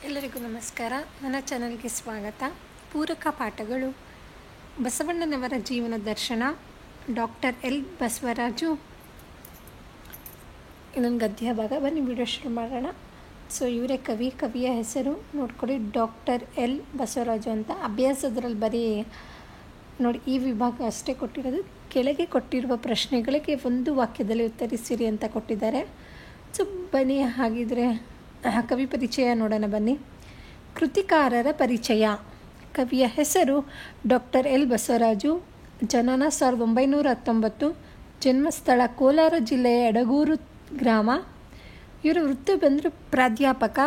ಎಲ್ಲರಿಗೂ ನಮಸ್ಕಾರ. ನನ್ನ ಚಾನಲ್ಗೆ ಸ್ವಾಗತ. ಪೂರಕ ಪಾಠಗಳು. ಬಸವಣ್ಣನವರ ಜೀವನ ದರ್ಶನ, ಡಾಕ್ಟರ್ ಎಲ್ ಬಸವರಾಜು. ಇನ್ನೊಂದು ಗದ್ಯ ಭಾಗ. ಬನ್ನಿ ವಿಡಿಯೋ ಶುರು ಮಾಡೋಣ. ಇವರೇ ಕವಿಯ ಹೆಸರು ನೋಡ್ಕೊಳ್ಳಿ, ಡಾಕ್ಟರ್ ಎಲ್ ಬಸವರಾಜು ಅಂತ. ಅಭ್ಯಾಸದ್ರಲ್ಲಿ ಬರೀ ನೋಡಿ ಈ ವಿಭಾಗ ಅಷ್ಟೇ ಕೊಟ್ಟಿರೋದು. ಕೆಳಗೆ ಕೊಟ್ಟಿರುವ ಪ್ರಶ್ನೆಗಳಿಗೆ ಒಂದು ವಾಕ್ಯದಲ್ಲಿ ಉತ್ತರಿಸಿರಿ ಅಂತ ಕೊಟ್ಟಿದ್ದಾರೆ. ಬನ್ನಿ ಹಾಗಿದ್ರೆ ಕವಿ ಪರಿಚಯ ನೋಡೋಣ ಬನ್ನಿ. ಕೃತಿಕಾರರ ಪರಿಚಯ. ಕವಿಯ ಹೆಸರು ಡಾಕ್ಟರ್ ಎಲ್ ಬಸವರಾಜು. ಜನನ 1919. ಜನ್ಮಸ್ಥಳ ಕೋಲಾರ ಜಿಲ್ಲೆಯ ಎಡಗೂರು ಗ್ರಾಮ. ಇವರ ವೃತ್ತಿ ಬಂದರು ಪ್ರಾಧ್ಯಾಪಕ.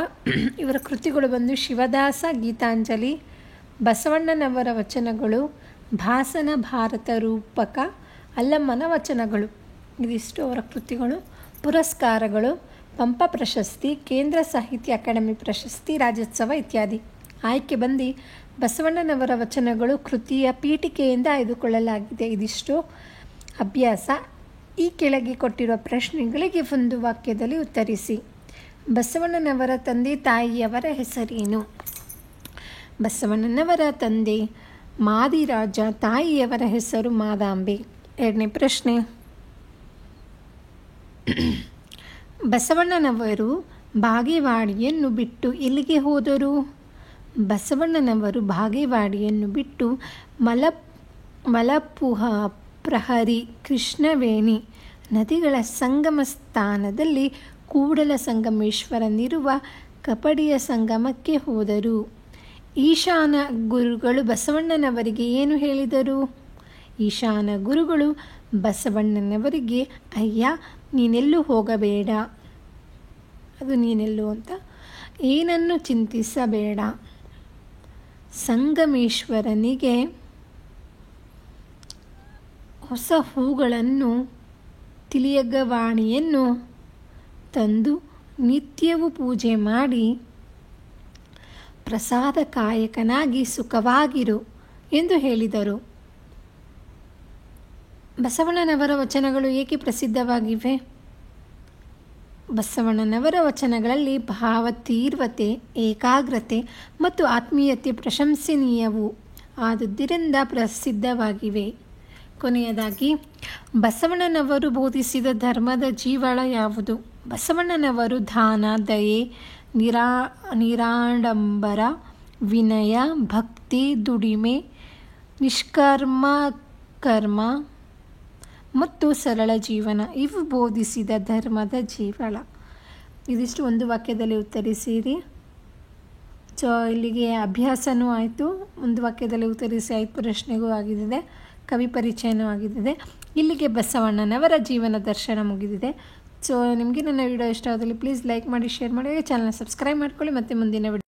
ಇವರ ಕೃತಿಗಳು ಬಂದು ಶಿವದಾಸ ಗೀತಾಂಜಲಿ, ಬಸವಣ್ಣನವರ ವಚನಗಳು, ಭಾಸನ ಭಾರತ ರೂಪಕ, ಅಲ್ಲಮ್ಮನ ವಚನಗಳು. ಇದಿಷ್ಟು ಅವರ ಕೃತಿಗಳು. ಪುರಸ್ಕಾರಗಳು: ಪಂಪ ಪ್ರಶಸ್ತಿ, ಕೇಂದ್ರ ಸಾಹಿತ್ಯ ಅಕಾಡೆಮಿ ಪ್ರಶಸ್ತಿ, ರಾಜ್ಯೋತ್ಸವ ಇತ್ಯಾದಿ. ಆಯ್ಕೆ ಬಂದು ಬಸವಣ್ಣನವರ ವಚನಗಳು ಕೃತಿಯ ಪೀಠಿಕೆಯಿಂದ ಆಯ್ದುಕೊಳ್ಳಲಾಗಿದೆ. ಇದಿಷ್ಟು ಅಭ್ಯಾಸ. ಈ ಕೆಳಗೆ ಕೊಟ್ಟಿರುವ ಪ್ರಶ್ನೆಗಳಿಗೆ ಒಂದು ವಾಕ್ಯದಲ್ಲಿ ಉತ್ತರಿಸಿ. ಬಸವಣ್ಣನವರ ತಂದೆ ತಾಯಿಯವರ ಹೆಸರೇನು? ಬಸವಣ್ಣನವರ ತಂದೆ ಮಾದಿರಾಜ, ತಾಯಿಯವರ ಹೆಸರು ಮಾದಾಂಬೆ. ಎರಡನೇ ಪ್ರಶ್ನೆ, ಬಸವಣ್ಣನವರು ಬಾಗೇವಾಡಿಯನ್ನು ಬಿಟ್ಟು ಎಲ್ಲಿಗೆ ಹೋದರು? ಬಸವಣ್ಣನವರು ಬಾಗೇವಾಡಿಯನ್ನು ಬಿಟ್ಟು ಮಲಪುಹ, ಪ್ರಹರಿ, ಕೃಷ್ಣವೇಣಿ ನದಿಗಳ ಸಂಗಮ ಸ್ಥಾನದಲ್ಲಿ ಕೂಡಲ ಸಂಗಮೇಶ್ವರನಿರುವ ಕಪಡಿಯ ಸಂಗಮಕ್ಕೆ ಹೋದರು. ಈಶಾನ ಗುರುಗಳು ಬಸವಣ್ಣನವರಿಗೆ ಏನು ಹೇಳಿದರು? ಈಶಾನ ಗುರುಗಳು ಬಸವಣ್ಣನವರಿಗೆ, ಅಯ್ಯ ನೀನೆಲ್ಲೂ ಹೋಗಬೇಡ, ಅದು ನೀನೆಲ್ಲೂ ಅಂತ, ಏನನ್ನು ಚಿಂತಿಸಬೇಡ, ಸಂಗಮೇಶ್ವರನಿಗೆ ಹೊಸ ಹೂಗಳನ್ನು, ತಿಳಿಯಗವಾಣಿಯನ್ನು ತಂದು ನಿತ್ಯವೂ ಪೂಜೆ ಮಾಡಿ ಪ್ರಸಾದ ಕಾಯಕನಾಗಿ ಸುಖವಾಗಿರು ಎಂದು ಹೇಳಿದರು. ಬಸವಣ್ಣನವರ ವಚನಗಳು ಏಕೆ ಪ್ರಸಿದ್ಧವಾಗಿವೆ? ಬಸವಣ್ಣನವರ ವಚನಗಳಲ್ಲಿ ಭಾವತೀವ್ರತೆ, ಏಕಾಗ್ರತೆ ಮತ್ತು ಆತ್ಮೀಯತೆ ಪ್ರಶಂಸನೀಯವು ಆದುದರಿಂದ ಪ್ರಸಿದ್ಧವಾಗಿವೆ. ಕೊನೆಯದಾಗಿ, ಬಸವಣ್ಣನವರು ಬೋಧಿಸಿದ ಧರ್ಮದ ಜೀವಾಳ ಯಾವುದು? ಬಸವಣ್ಣನವರು ದಾನ, ದಯೆ, ನಿರಾಡಂಬರ, ವಿನಯ, ಭಕ್ತಿ, ದುಡಿಮೆ, ನಿಷ್ಕರ್ಮ ಮತ್ತು ಸರಳ ಜೀವನ ಇವು ಬೋಧಿಸಿದ ಧರ್ಮದ ಜೀವಾಳ. ಇದಿಷ್ಟು ಒಂದು ವಾಕ್ಯದಲ್ಲಿ ಉತ್ತರಿಸಿರಿ. ಇಲ್ಲಿಗೆ ಅಭ್ಯಾಸನೂ ಆಯಿತು, ಒಂದು ವಾಕ್ಯದಲ್ಲಿ ಉತ್ತರಿಸಿ 5 ಪ್ರಶ್ನೆಗೂ ಆಗಿದ್ದಿದೆ, ಕವಿ ಪರಿಚಯನೂ ಆಗಿದ್ದಿದೆ. ಇಲ್ಲಿಗೆ ಬಸವಣ್ಣನವರ ಜೀವನ ದರ್ಶನ ಮುಗಿದಿದೆ. ನಿಮಗೆ ನನ್ನ ವಿಡಿಯೋ ಇಷ್ಟ ಆದಲ್ಲಿ ಪ್ಲೀಸ್ ಲೈಕ್ ಮಾಡಿ, ಶೇರ್ ಮಾಡಿ, ಚಾನಲ್ನ ಸಬ್ಸ್ಕ್ರೈಬ್ ಮಾಡ್ಕೊಳ್ಳಿ. ಮತ್ತು ಮುಂದಿನ ವಿಡಿಯೋ